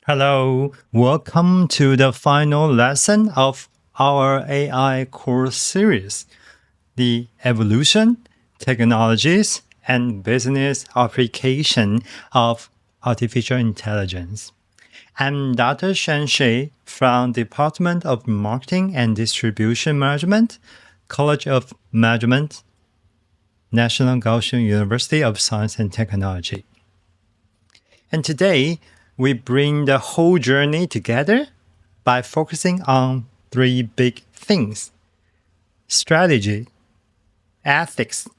Hello, welcome to the final lesson of our AI course series, the evolution, technologies, and business application of artificial intelligence. I'm Dr. Shen Shi from Department of Marketing and Distribution Management, College of Management, National Kaohsiung University of Science and Technology. And today, we bring the whole journey together by focusing on three big things: strategy, ethics,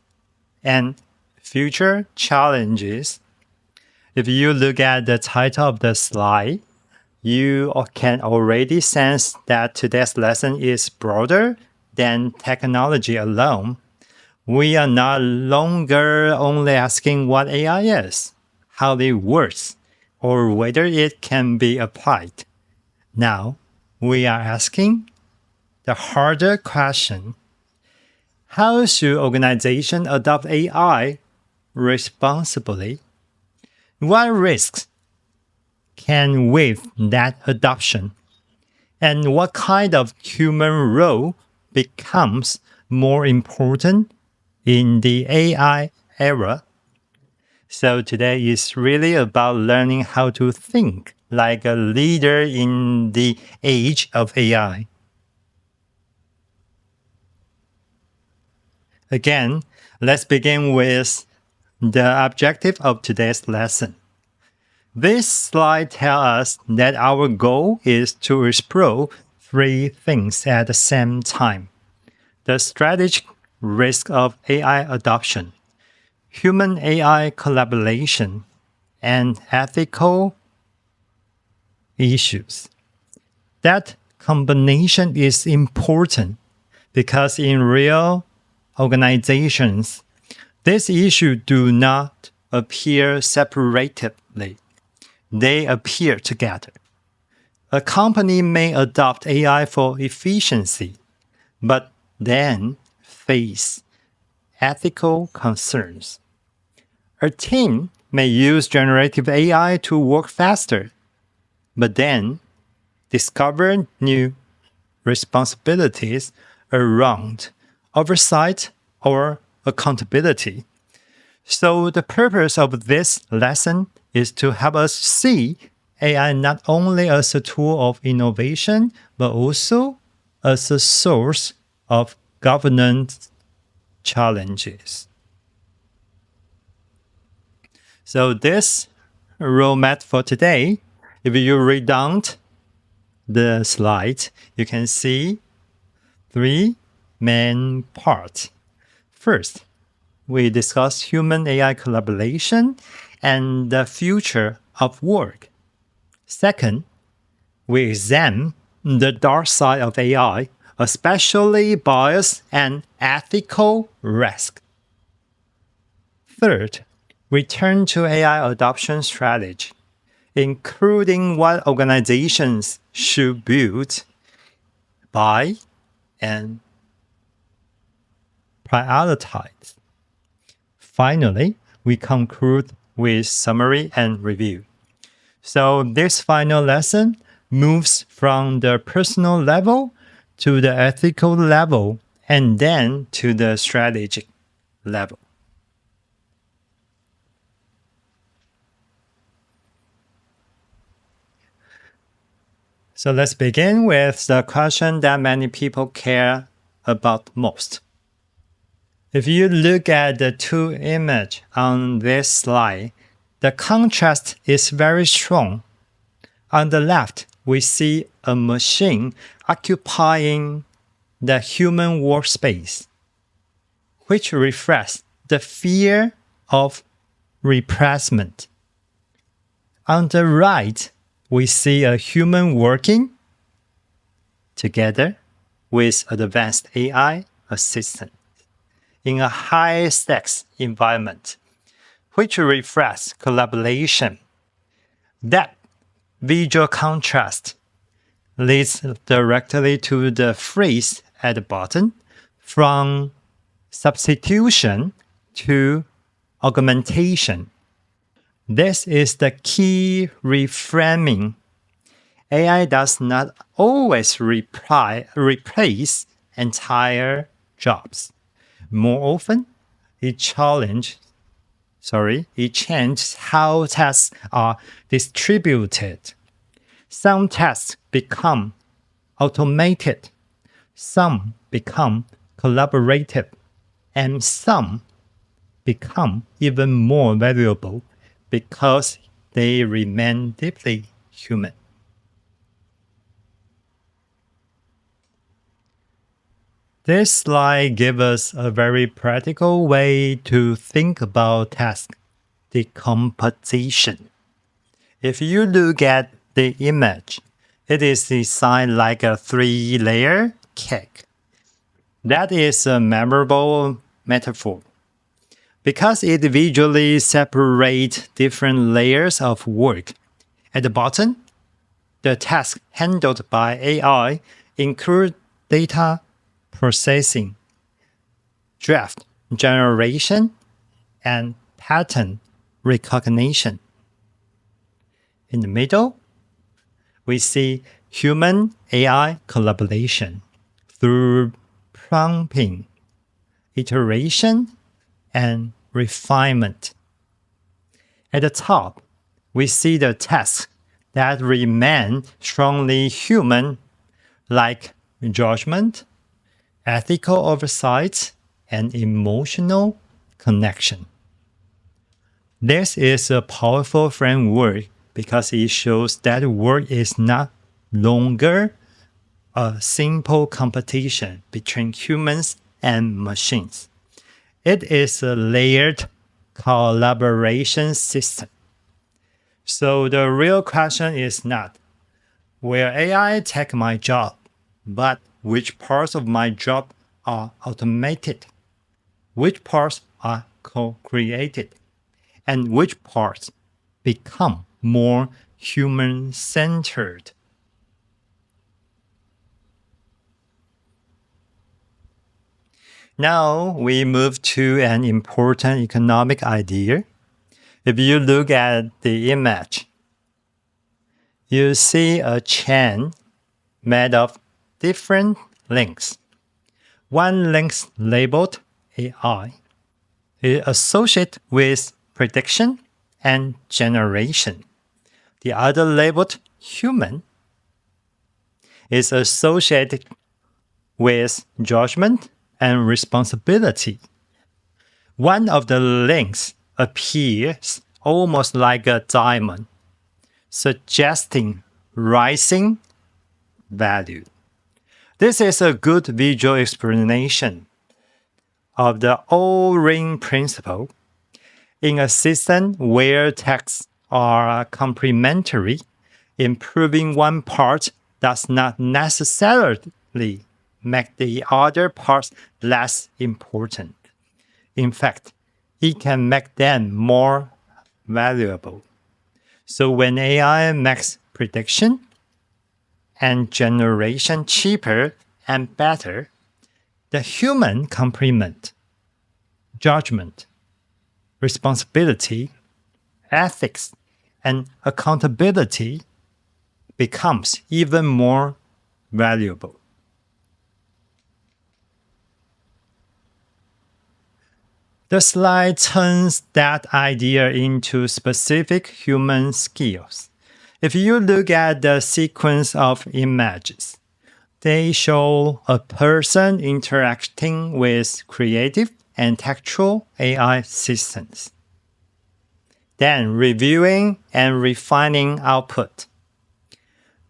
and future challenges. If you look at the title of the slide, you can already sense that today's lesson is broader than technology alone. We are no longer only asking what AI is, how it works, or whether it can be applied. Now, we are asking the harder question: how should organizations adopt AI responsibly? What risks can with that adoption? And what kind of human role becomes more important in the AI era? So today is really about learning how to think like a leader in the age of AI. Again, let's begin with the objective of today's lesson. This slide tells us that our goal is to explore three things at the same time: the strategic risk of AI adoption, human-AI collaboration, and ethical issues. That combination is important because in real organizations, these issues do not appear separately. They appear together. A company may adopt AI for efficiency, but then face ethical concerns. A team may use generative AI to work faster, but then discover new responsibilities around oversight or accountability. So the purpose of this lesson is to help us see AI not only as a tool of innovation, but also as a source of governance challenges. So this roadmap for today, if you read down the slide, you can see three main parts. First, we discuss human-AI collaboration and the future of work. Second, we examine the dark side of AI, especially bias and ethical risk. Third, we turn to AI adoption strategy, including what organizations should build, buy, and prioritize. Finally, we conclude with summary and review. So this final lesson moves from the personal level to the ethical level and then to the strategic level. So let's begin with the question that many people care about most. If you look at the two images on this slide, the contrast is very strong. On the left, we see a machine occupying the human workspace, which reflects the fear of replacement. On the right, we see a human working together with advanced AI assistant in a high-stakes environment, which reflects collaboration. That visual contrast leads directly to the phrase at the bottom: from substitution to augmentation. This is the key reframing AI does not always replace entire jobs. More often, it changes how tasks are distributed. Some tasks become automated, some become collaborative, and some become even more valuable because they remain deeply human. This slide gives us a very practical way to think about task decomposition. If you look at the image, it is designed like a 3-layer cake. That is a memorable metaphor because it visually separates different layers of work. At the bottom, the tasks handled by AI include data processing, draft generation, and pattern recognition. In the middle, we see human AI collaboration through prompting, iteration, and refinement. At the top, we see the tasks that remain strongly human, like judgment, ethical oversight, and emotional connection. This is a powerful framework because it shows that work is not longer a simple competition between humans and machines. It is a layered collaboration system. So the real question is not, will AI take my job, but which parts of my job are automated, which parts are co-created, and which parts become more human-centered. Now we move to an important economic idea. If you look at the image, you see a chain made of different links. One link labeled AI is associated with prediction and generation. The other labeled human is associated with judgment and responsibility. One of the links appears almost like a diamond, suggesting rising value. This is a good visual explanation of the O-ring principle. In a system where tasks are complementary, improving one part does not necessarily make the other parts less important. In fact, it can make them more valuable. So when AI makes prediction and generation cheaper and better, the human complement, judgment, responsibility, ethics, and accountability becomes even more valuable. The slide turns that idea into specific human skills. If you look at the sequence of images, they show a person interacting with creative and textual AI systems, then reviewing and refining output.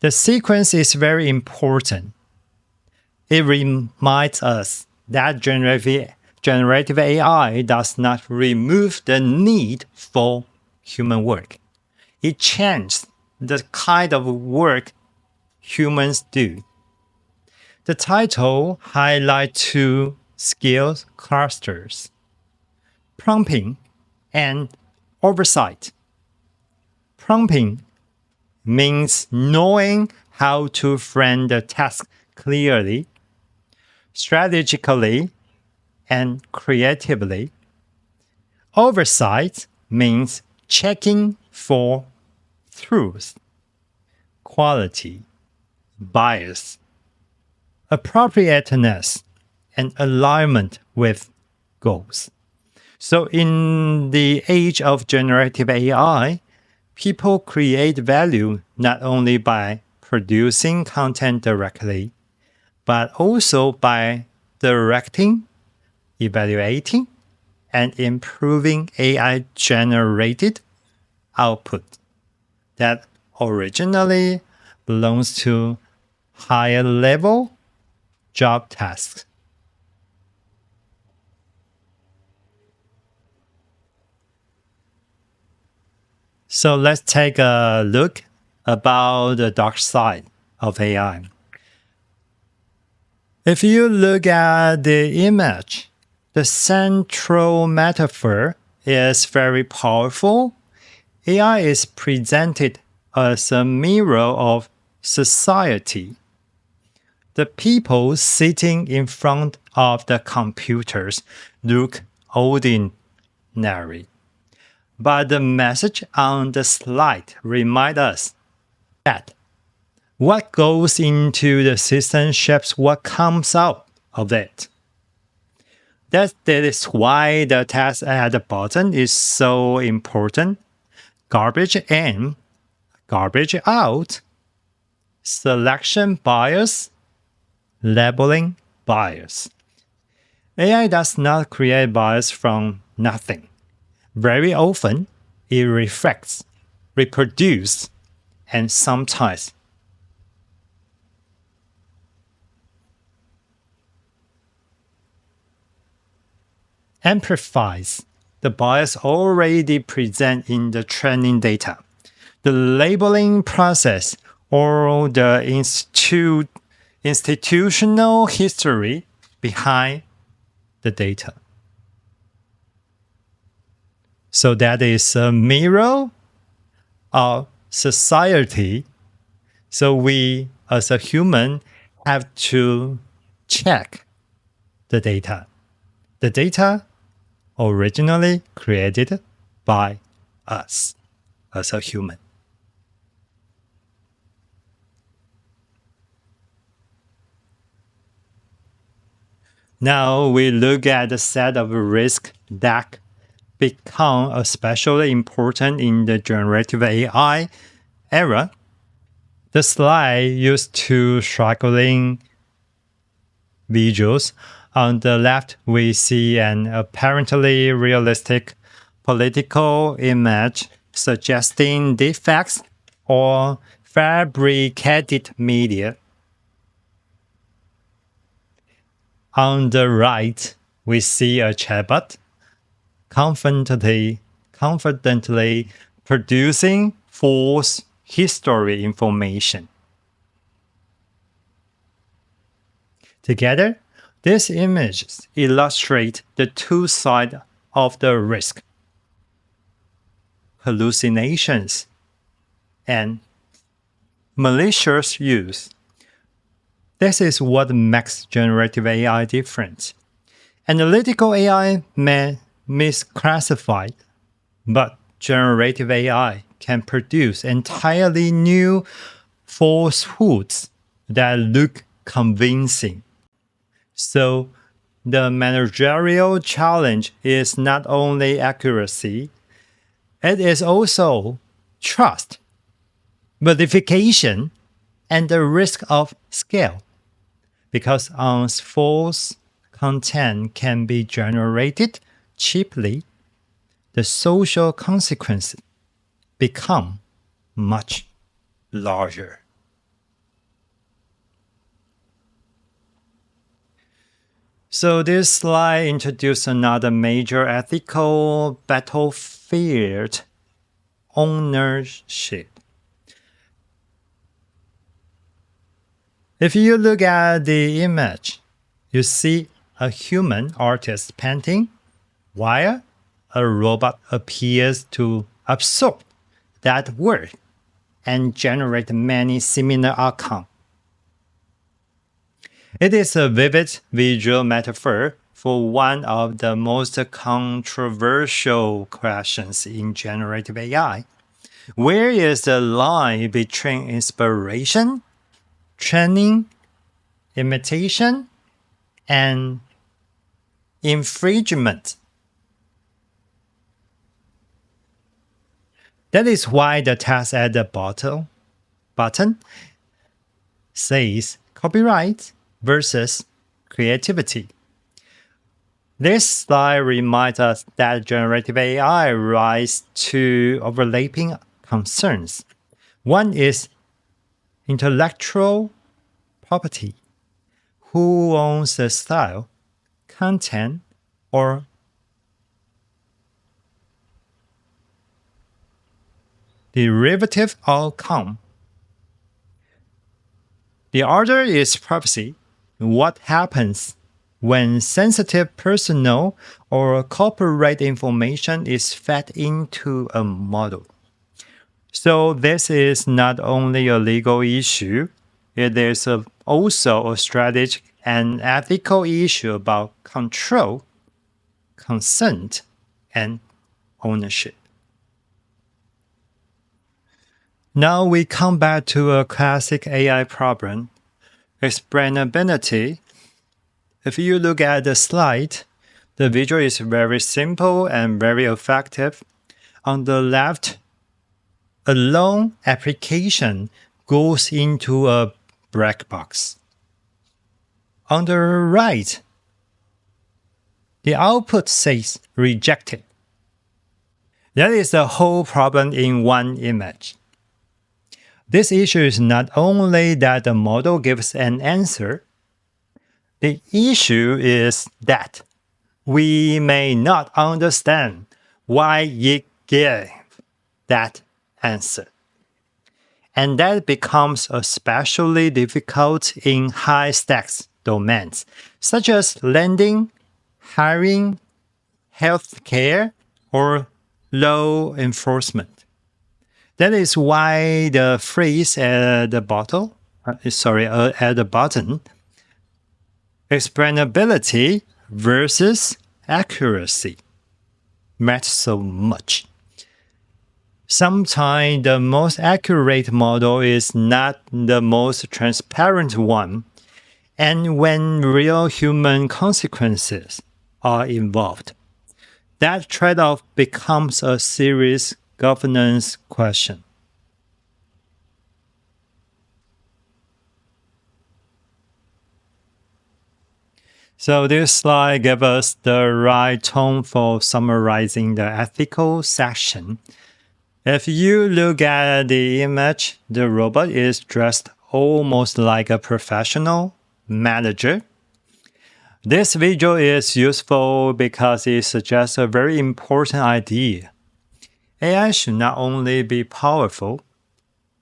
The sequence is very important. It reminds us that generative AI does not remove the need for human work. It changes the kind of work humans do. The title highlights two skill clusters: prompting and oversight. Prompting means knowing how to frame the task clearly, strategically, and creatively. Oversight means checking for truth, quality, bias, appropriateness, and alignment with goals. So, in the age of generative AI, people create value not only by producing content directly, but also by directing, evaluating, and improving AI generated output that originally belongs to higher level job tasks. So let's take a look about the dark side of AI. If you look at the image, the central metaphor is very powerful. AI is presented as a mirror of society. The people sitting in front of the computers look ordinary. But the message on the slide reminds us that what goes into the system shapes what comes out of it. That is why the text at the bottom is so important. Garbage in, garbage out, selection bias, labeling bias. AI does not create bias from nothing. Very often, it reflects, reproduces, and sometimes amplifies the bias already present in the training data, the labeling process, or the institutional history behind the data. So that is a mirror of society. So we, as a human, have to check the data. The data originally created by us as a human. Now we look at the set of risks that become especially important in the generative AI era. The slide used two struggling visuals. On the left, we see an apparently realistic political image suggesting defects or fabricated media. On the right, we see a chatbot confidently producing false history information. Together, these images illustrate the two sides of the risk: hallucinations and malicious use. This is what makes generative AI different. Analytical AI may misclassify, but generative AI can produce entirely new falsehoods that look convincing. So the managerial challenge is not only accuracy, it is also trust, verification, and the risk of scale. Because false content can be generated cheaply, the social consequences become much larger. So this slide introduces another major ethical battlefield: ownership. If you look at the image, you see a human artist painting, while a robot appears to absorb that work and generate many similar outcomes. It is a vivid visual metaphor for one of the most controversial questions in generative AI. Where is the line between inspiration, training, imitation, and infringement? That is why the text at the button says copyright versus creativity. This slide reminds us that generative AI rises to overlapping concerns. One is intellectual property. Who owns the style, content, or derivative outcome? The other is privacy. What happens when sensitive personal or corporate information is fed into a model? So this is not only a legal issue, it is also a strategic and ethical issue about control, consent, and ownership. Now we come back to a classic AI problem, explainability. If you look at the slide, the visual is very simple and very effective. On the left, a long application goes into a black box. On the right, the output says rejected. That is the whole problem in one image. This issue is not only that the model gives an answer, the issue is that we may not understand why it gave that answer. And that becomes especially difficult in high-stakes domains, such as lending, hiring, healthcare, or law enforcement. That is why the phrase at the bottom, explainability versus accuracy, matters so much. Sometimes the most accurate model is not the most transparent one, and when real human consequences are involved, that trade-off becomes a serious governance question. So this slide gives us the right tone for summarizing the ethical section. If you look at the image, the robot is dressed almost like a professional manager. This visual is useful because it suggests a very important idea. AI should not only be powerful,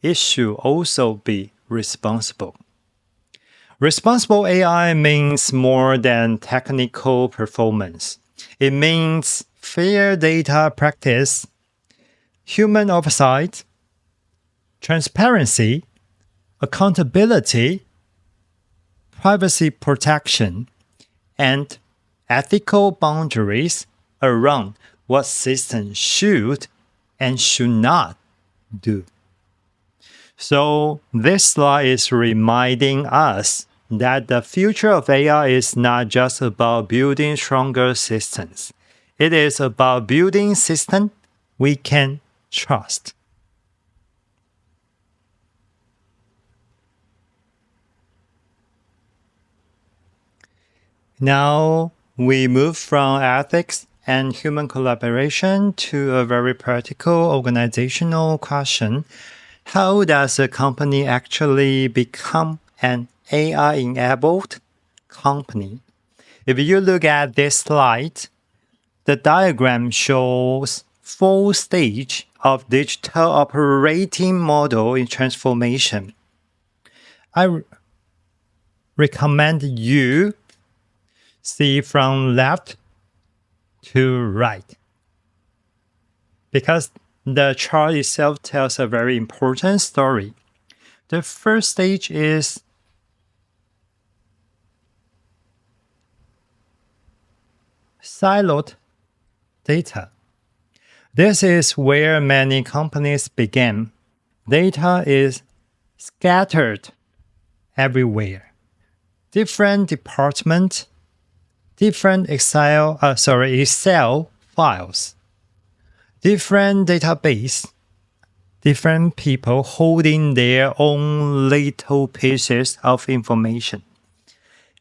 it should also be responsible. Responsible AI means more than technical performance. It means fair data practice, human oversight, transparency, accountability, privacy protection, and ethical boundaries around what systems should and should not do. So this slide is reminding us that the future of AI is not just about building stronger systems. It is about building systems we can trust. Now we move from ethics and human collaboration to a very practical organizational question. How does a company actually become an AI-enabled company? If you look at this slide, the diagram shows 4 stages of digital operating model in transformation. I recommend you see from left to right, because the chart itself tells a very important story. The first stage is siloed data. This is where many companies began. Data is scattered everywhere. Different departments, different Excel files, different database, different people holding their own little pieces of information.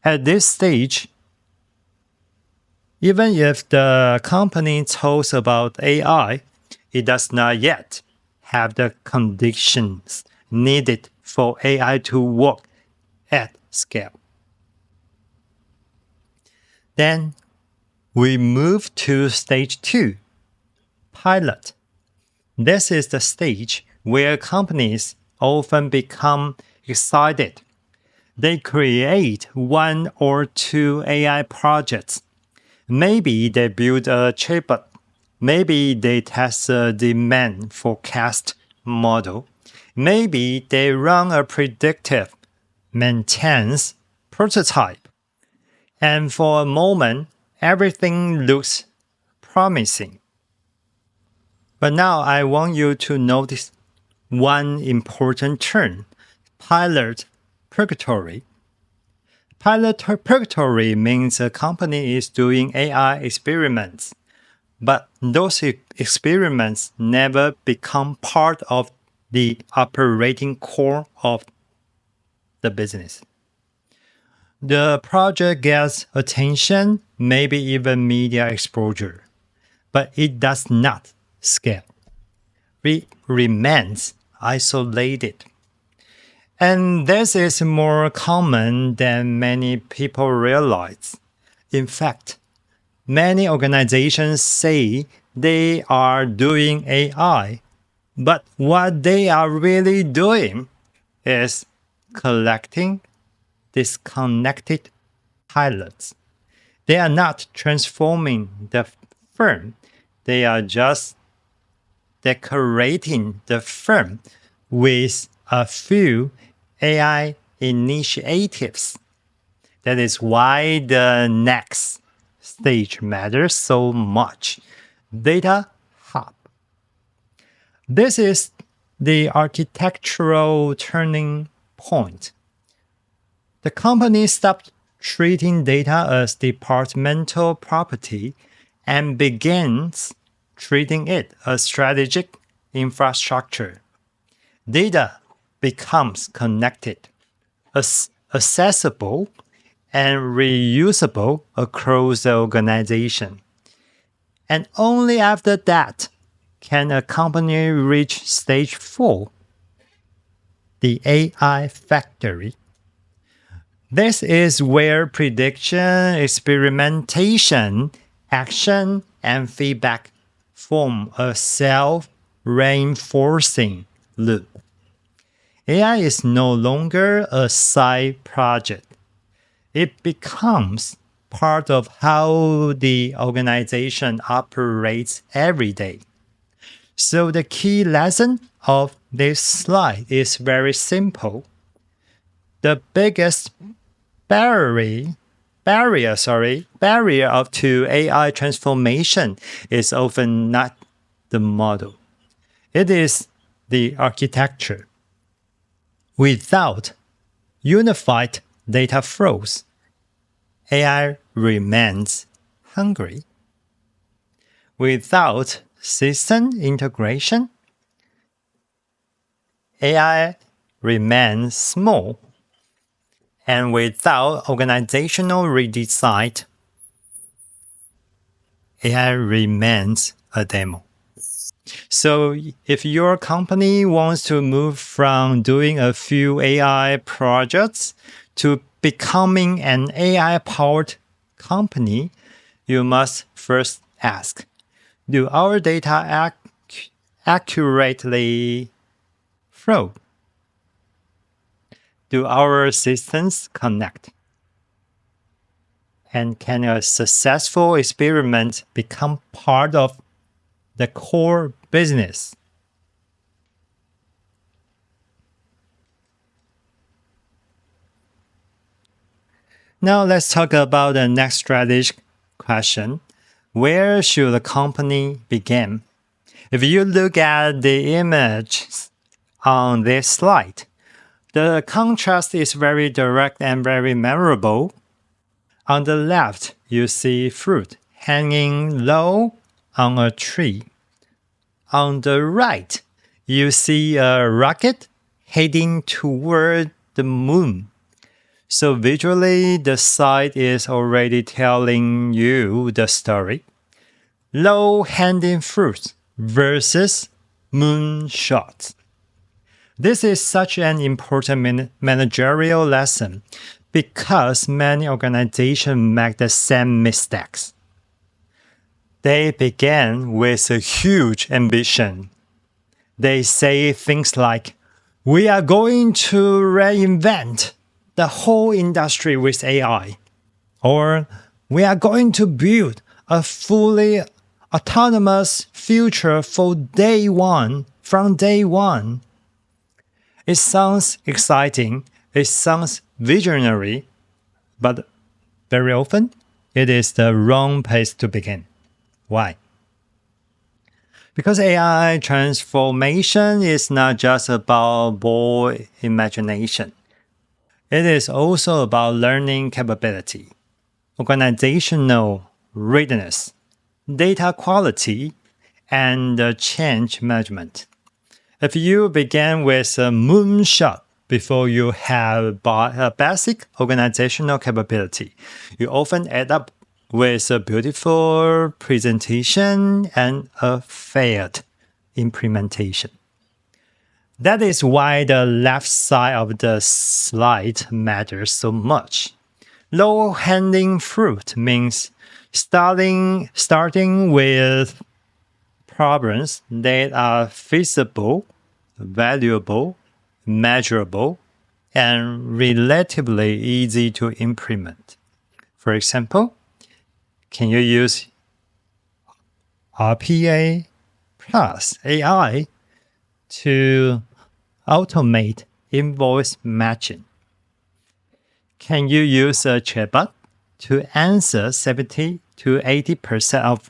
At this stage, even if the company talks about AI, it does not yet have the conditions needed for AI to work at scale. Then we move to stage 2, pilot. This is the stage where companies often become excited. They create 1 or 2 AI projects. Maybe they build a chatbot. Maybe they test a demand forecast model. Maybe they run a predictive maintenance prototype. And for a moment, everything looks promising. But now I want you to notice one important term, pilot purgatory. Pilot purgatory means a company is doing AI experiments, but those experiments never become part of the operating core of the business. The project gets attention, maybe even media exposure, but it does not scale. It remains isolated. And this is more common than many people realize. In fact, many organizations say they are doing AI, but what they are really doing is collecting disconnected pilots. They are not transforming the firm. They are just decorating the firm with a few AI initiatives. That is why the next stage matters so much. Data hub. This is the architectural turning point. The company stopped treating data as departmental property and begins treating it as strategic infrastructure. Data becomes connected, accessible, and reusable across the organization. And only after that can a company reach stage 4, the AI factory. This is where prediction, experimentation, action, and feedback form a self-reinforcing loop. AI is no longer a side project. It becomes part of how the organization operates every day. So the key lesson of this slide is very simple. The biggest barrier to AI transformation is often not the model. It is the architecture. Without unified data flows, AI remains hungry. Without system integration, AI remains small. And without organizational redesign, AI remains a demo. So if your company wants to move from doing a few AI projects to becoming an AI-powered company, you must first ask, do our data accurately flow? Do our systems connect? And can a successful experiment become part of the core business? Now let's talk about the next strategic question. Where should the company begin? If you look at the image on this slide, the contrast is very direct and very memorable. On the left, you see fruit hanging low on a tree. On the right, you see a rocket heading toward the moon. So visually, the site is already telling you the story. Low-hanging fruit versus moonshots. This is such an important managerial lesson because many organizations make the same mistakes. They begin with a huge ambition. They say things like, "We are going to reinvent the whole industry with AI," or "We are going to build a fully autonomous future from day one. It sounds exciting, it sounds visionary, but very often it is the wrong place to begin. Why? Because AI transformation is not just about bold imagination. It is also about learning capability, organizational readiness, data quality, and change management. If you begin with a moonshot before you have a basic organizational capability, you often end up with a beautiful presentation and a failed implementation. That is why the left side of the slide matters so much. Low-hanging fruit means starting with problems that are feasible, valuable, measurable, and relatively easy to implement. For example, can you use RPA plus AI to automate invoice matching? Can you use a chatbot to answer 70 to 80% of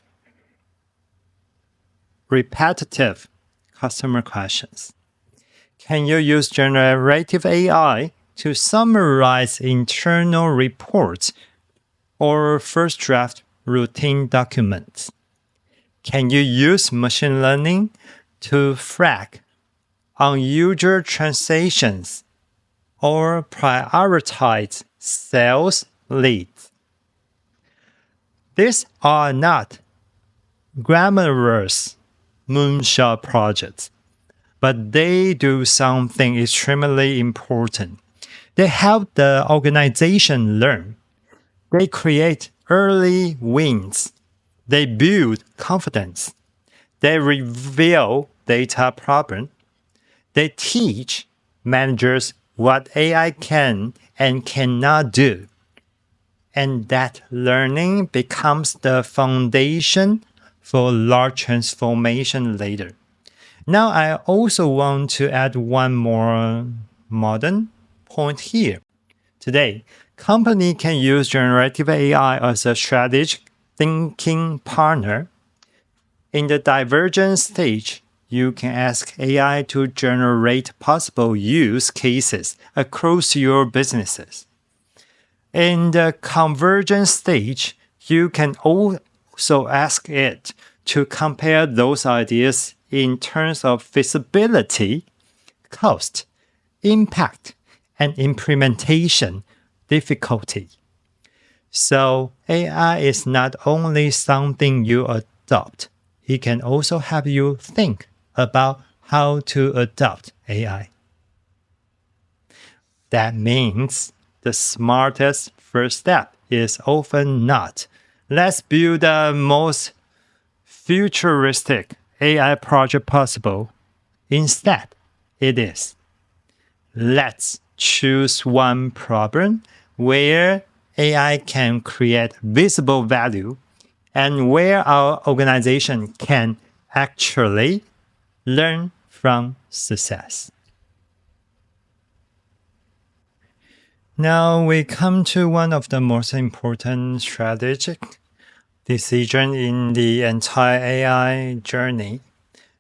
repetitive customer questions? Can you use generative AI to summarize internal reports or first draft routine documents? Can you use machine learning to flag unusual transactions or prioritize sales leads? These are not glamorous moonshot projects, but they do something extremely important. They help the organization learn. They create early wins. They build confidence. They reveal data problems. They teach managers what AI can and cannot do. And that learning becomes the foundation for large transformation later. Now, I also want to add one more modern point here. Today, company can use generative AI as a strategic thinking partner. In the divergence stage, you can ask AI to generate possible use cases across your businesses. In the convergence stage, you can also ask it to compare those ideas in terms of feasibility, cost, impact, and implementation difficulty. So AI is not only something you adopt, it can also help you think about how to adopt AI. That means the smartest first step is often not, "Let's build the most futuristic AI project possible." Instead, it is, "Let's choose one problem where AI can create visible value and where our organization can actually learn from success." Now we come to one of the most important strategic decisions in the entire AI journey.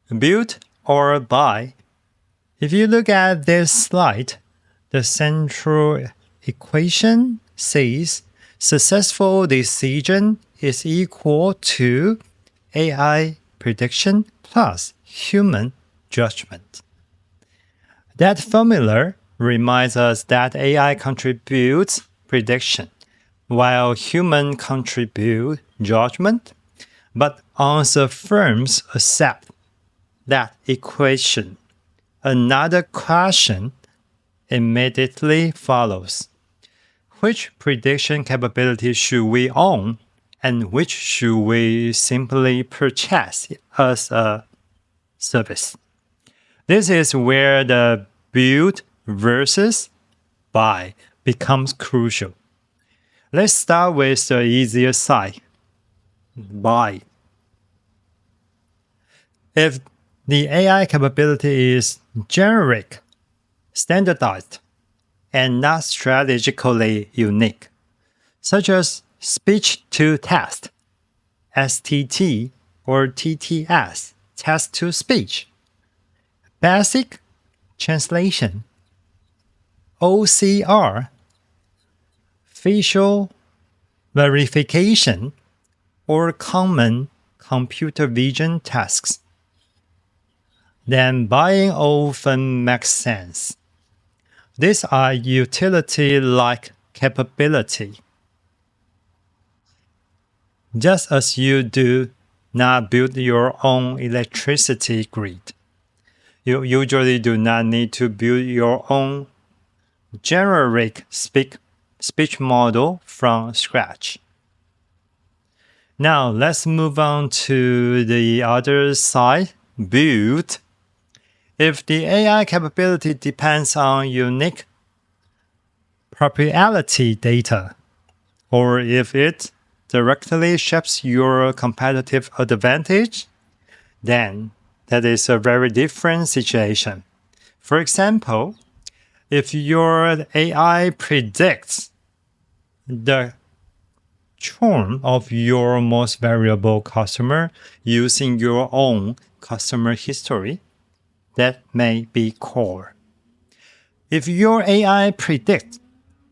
build or buy. If you look at this slide, the central equation says successful decision is equal to AI prediction plus human judgment. That formula reminds us that AI contributes prediction, while human contribute judgment, but once the firms accept that equation, another question immediately follows. Which prediction capability should we own and which should we simply purchase as a service? This is where the build versus buy becomes crucial. Let's start with the easier side, buy. If the AI capability is generic, standardized, and not strategically unique, such as speech-to-text, STT, or TTS, text-to-speech, basic translation, OCR, facial verification, or common computer vision tasks, then buying often makes sense. These are utility-like capability. Just as you do not build your own electricity grid, you usually do not need to build your own generic speech model from scratch. Now let's move on to the other side, build. If the AI capability depends on unique proprietary data, or if it directly shapes your competitive advantage, then that is a very different situation. For example, if your AI predicts the churn of your most valuable customer using your own customer history, that may be core. If your AI predicts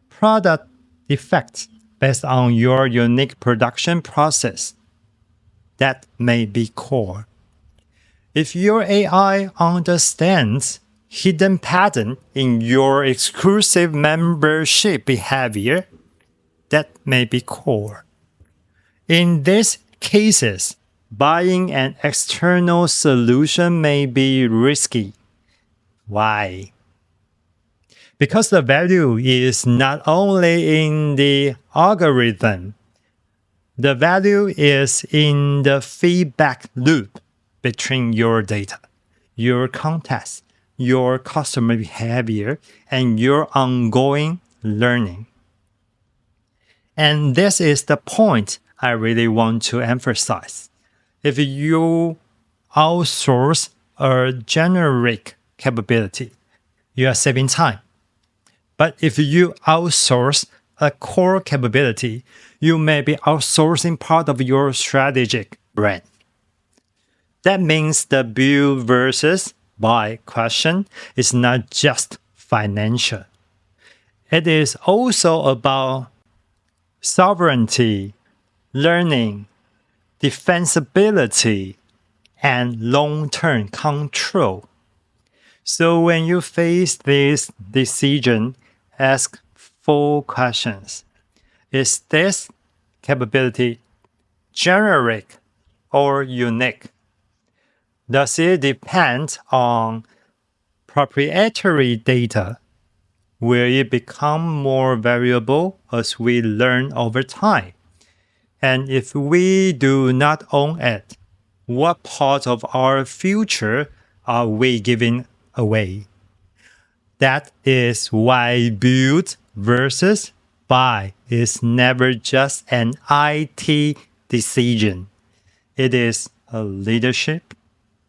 product defects based on your unique production process, that may be core. If your AI understands hidden pattern in your exclusive membership behavior, that may be core. In these cases, buying an external solution may be risky. Why? Because the value is not only in the algorithm, the value is in the feedback loop between your data, your context, your customer behavior, and your ongoing learning. And this is the point I really want to emphasize. If you outsource a generic capability, you are saving time. But if you outsource a core capability, you may be outsourcing part of your strategic brand. That means the build versus buy question is not just financial. It is also about sovereignty, learning, defensibility, and long-term control. So when you face this decision, ask 4 questions. Is this capability generic or unique? Does it depend on proprietary data? Will it become more valuable as we learn over time? And if we do not own it, what part of our future are we giving away? That is why build versus buy is never just an IT decision. It is a leadership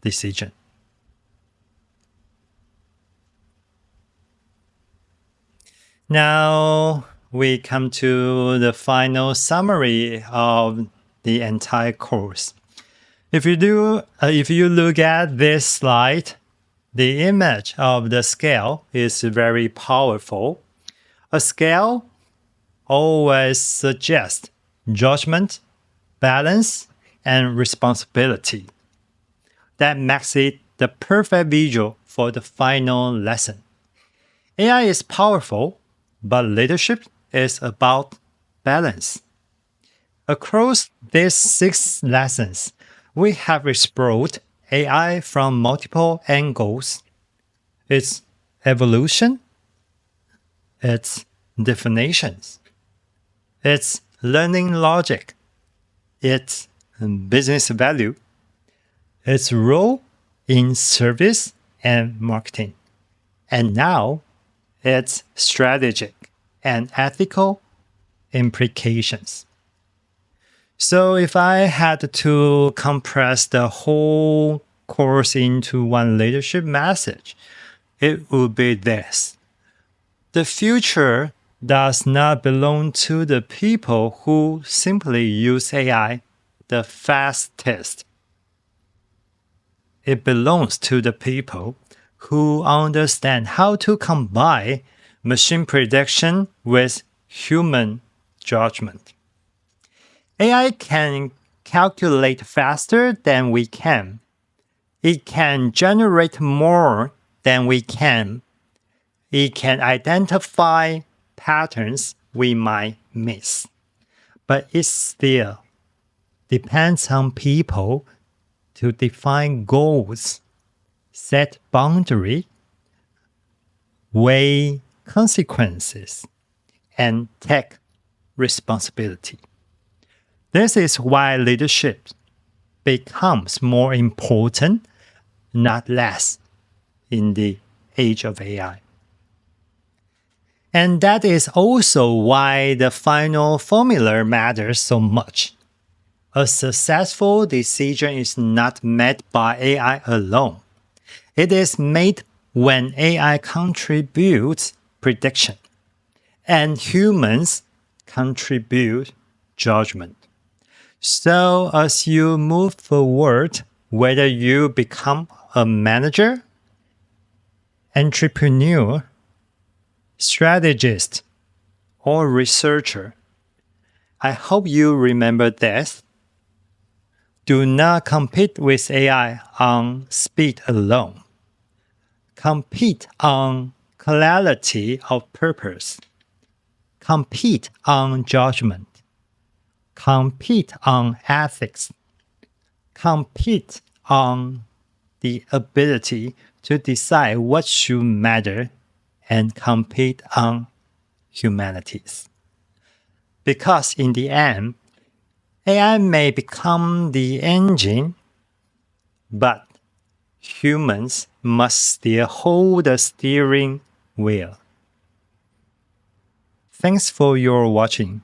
decision. Now we come to the final summary of the entire course. If you look at this slide, the image of the scale is very powerful. A scale always suggests judgment, balance, and responsibility. That makes it the perfect visual for the final lesson. AI is powerful, but leadership is about balance. Across these 6 lessons, we have explored AI from multiple angles: its evolution, its definitions, its learning logic, its business value, its role in service and marketing, and now its strategic and ethical implications. So if I had to compress the whole course into one leadership message, it would be this: the future does not belong to the people who simply use AI the fastest. It belongs to the people who understand how to combine machine prediction with human judgment. AI can calculate faster than we can. It can generate more than we can. It can identify patterns we might miss. But it still depends on people to define goals, set boundaries, weigh consequences, and take responsibility. This is why leadership becomes more important, not less, in the age of AI. And that is also why the final formula matters so much. A successful decision is not made by AI alone. It is made when AI contributes prediction and humans contribute judgment. So as you move forward, whether you become a manager, entrepreneur, strategist, or researcher, I hope you remember this. Do not compete with AI on speed alone. Compete on clarity of purpose. Compete on judgment. Compete on ethics. Compete on the ability to decide what should matter, and compete on humanities. Because in the end, AI may become the engine, but humans must still hold the steering wheel. Thanks for your watching.